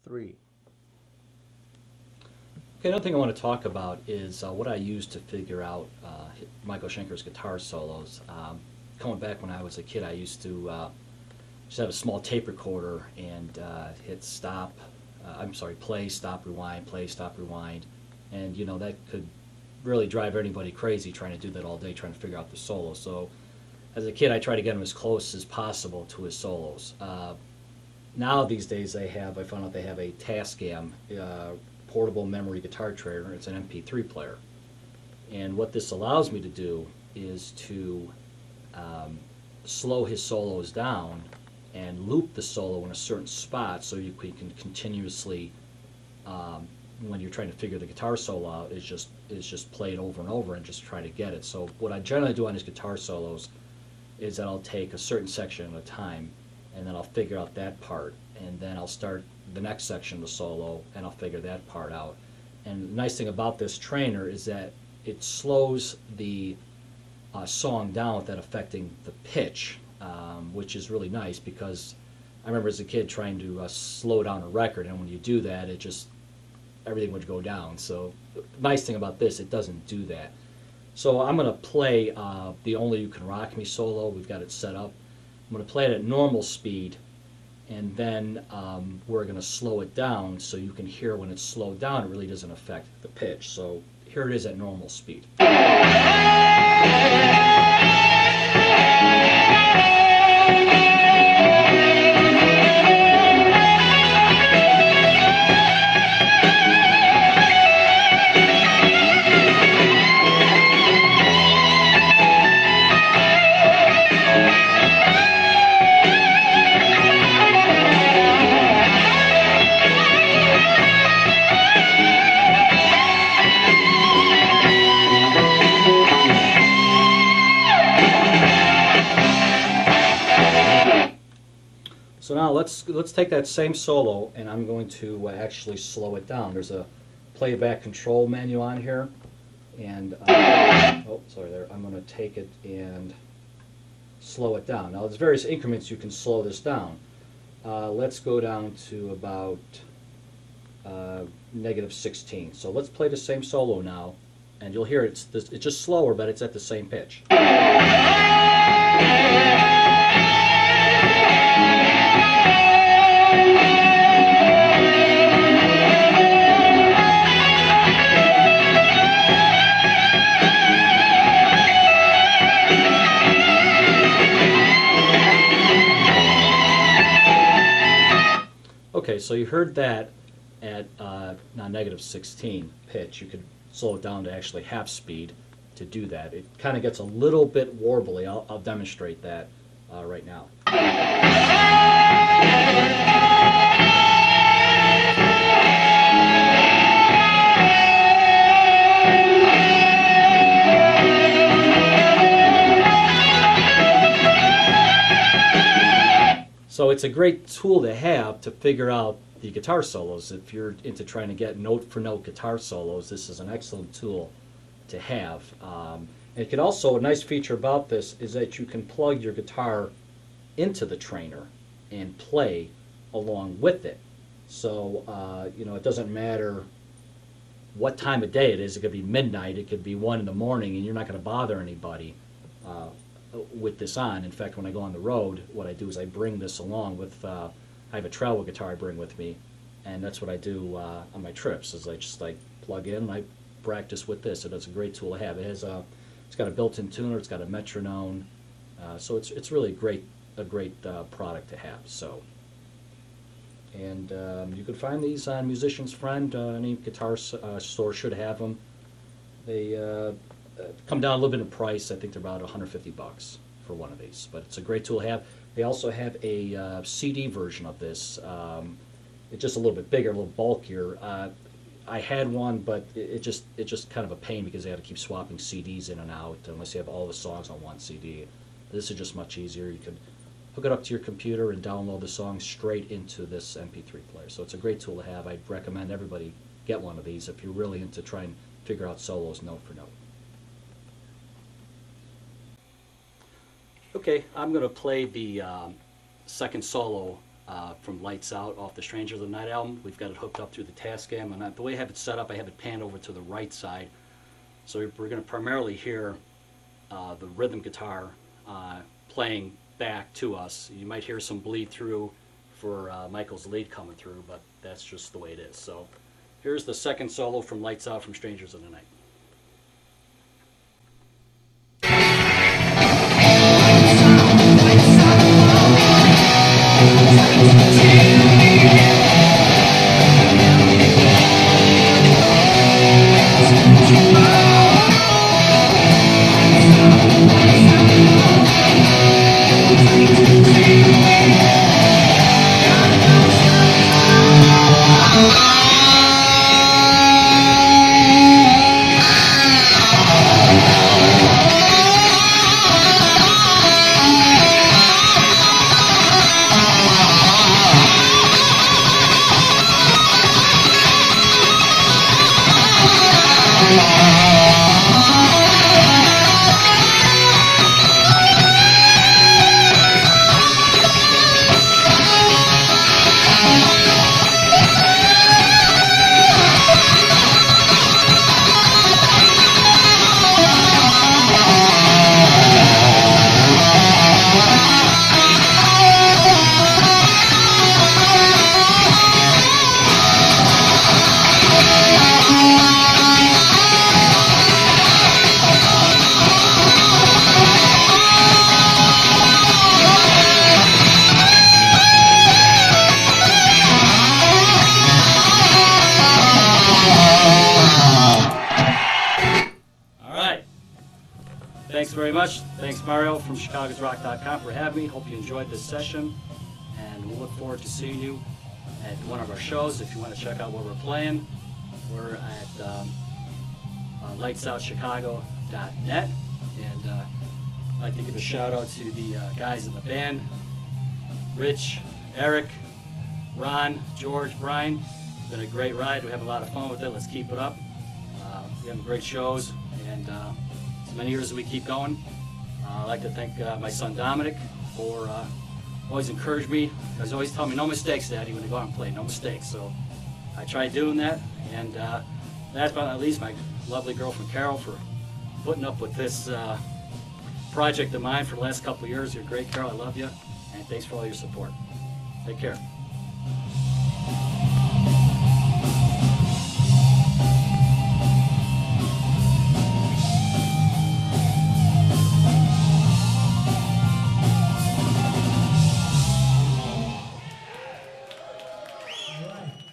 3. Okay, another thing I want to talk about is what I use to figure out Michael Schenker's guitar solos. Coming back when I was a kid, I used to just have a small tape recorder and hit stop, play, stop, rewind, play, stop, rewind. And, you know, that could really drive anybody crazy trying to do that all day, trying to figure out the solo. So as a kid, I try to get him as close as possible to his solos. Now these days I found out they have a Tascam portable memory guitar trainer. It's an MP3 player. And what this allows me to do is to slow his solos down and loop the solo in a certain spot so you can continuously, when you're trying to figure the guitar solo out, is just play it over and over and just try to get it. So what I generally do on his guitar solos is that I'll take a certain section at a time and then I'll figure out that part, and then I'll start the next section of the solo and I'll figure that part out. And the nice thing about this trainer is that it slows the song down without affecting the pitch, which is really nice, because I remember as a kid trying to slow down a record, and when you do that, everything would go down. So the nice thing about this, it doesn't do that. So I'm going to play the Only You Can Rock Me solo. We've got it set up. I'm going to play it at normal speed, and then we're going to slow it down so you can hear when it's slowed down it really doesn't affect the pitch. So here it is at normal speed. So now let's take that same solo, and I'm going to actually slow it down. There's a playback control menu on here, and oh, sorry there. I'm going to take it and slow it down. Now there's various increments you can slow this down. Let's go down to about -16. So let's play the same solo now, and you'll hear it's just slower, but it's at the same pitch. Okay, so you heard that at now -16 pitch. You could slow it down to actually half speed to do that. It kind of gets a little bit warbly. I'll demonstrate that right now. So it's a great tool to have to figure out the guitar solos. If you're into trying to get note-for-note guitar solos, this is an excellent tool to have. It can also, a nice feature about this is that you can plug your guitar into the trainer and play along with it. So you know, it doesn't matter what time of day it is. It could be midnight, it could be 1 in the morning, and you're not going to bother anybody with this on. In fact, when I go on the road, what I do is I bring this along with, I have a travel guitar I bring with me, and that's what I do on my trips, is I just plug in and I practice with this. So that's a great tool to have. It's got a built-in tuner, it's got a metronome, so it's really a great product to have. So, and you can find these on Musician's Friend. Any guitar store should have them. They come down a little bit in price. I think they're about $150 for one of these, but it's a great tool to have. They also have a CD version of this. It's just a little bit bigger, a little bulkier. I had one, but it's just kind of a pain because they have to keep swapping CDs in and out unless you have all the songs on one CD. This is just much easier. You can hook it up to your computer and download the songs straight into this MP3 player. So it's a great tool to have. I'd recommend everybody get one of these if you're really into trying to figure out solos note for note. Okay, I'm going to play the second solo from Lights Out off the Strangers of the Night album. We've got it hooked up through the Tascam, and the way I have it set up, I have it panned over to the right side. So we're going to primarily hear the rhythm guitar playing back to us. You might hear some bleed through for Michael's lead coming through, but that's just the way it is. So here's the second solo from Lights Out from Strangers of the Night. Thanks very much. Thanks, Mario from Chicagosrock.com for having me. Hope you enjoyed this session, and we'll look forward to seeing you at one of our shows. If you want to check out what we're playing, we're at lightsoutchicago.net, and I'd like to give a shout out to the guys in the band, Rich, Eric, Ron, George, Brian. It's been a great ride. We have a lot of fun with it. Let's keep it up. We have great shows, and as many years as we keep going. I'd like to thank my son Dominic for always encouraged me. He's always telling me, no mistakes, Daddy, when you go out and play, no mistakes. So I try doing that. And last but not least, my lovely girlfriend Carol for putting up with this project of mine for the last couple of years. You're great, Carol. I love you. And thanks for all your support. Take care. All right.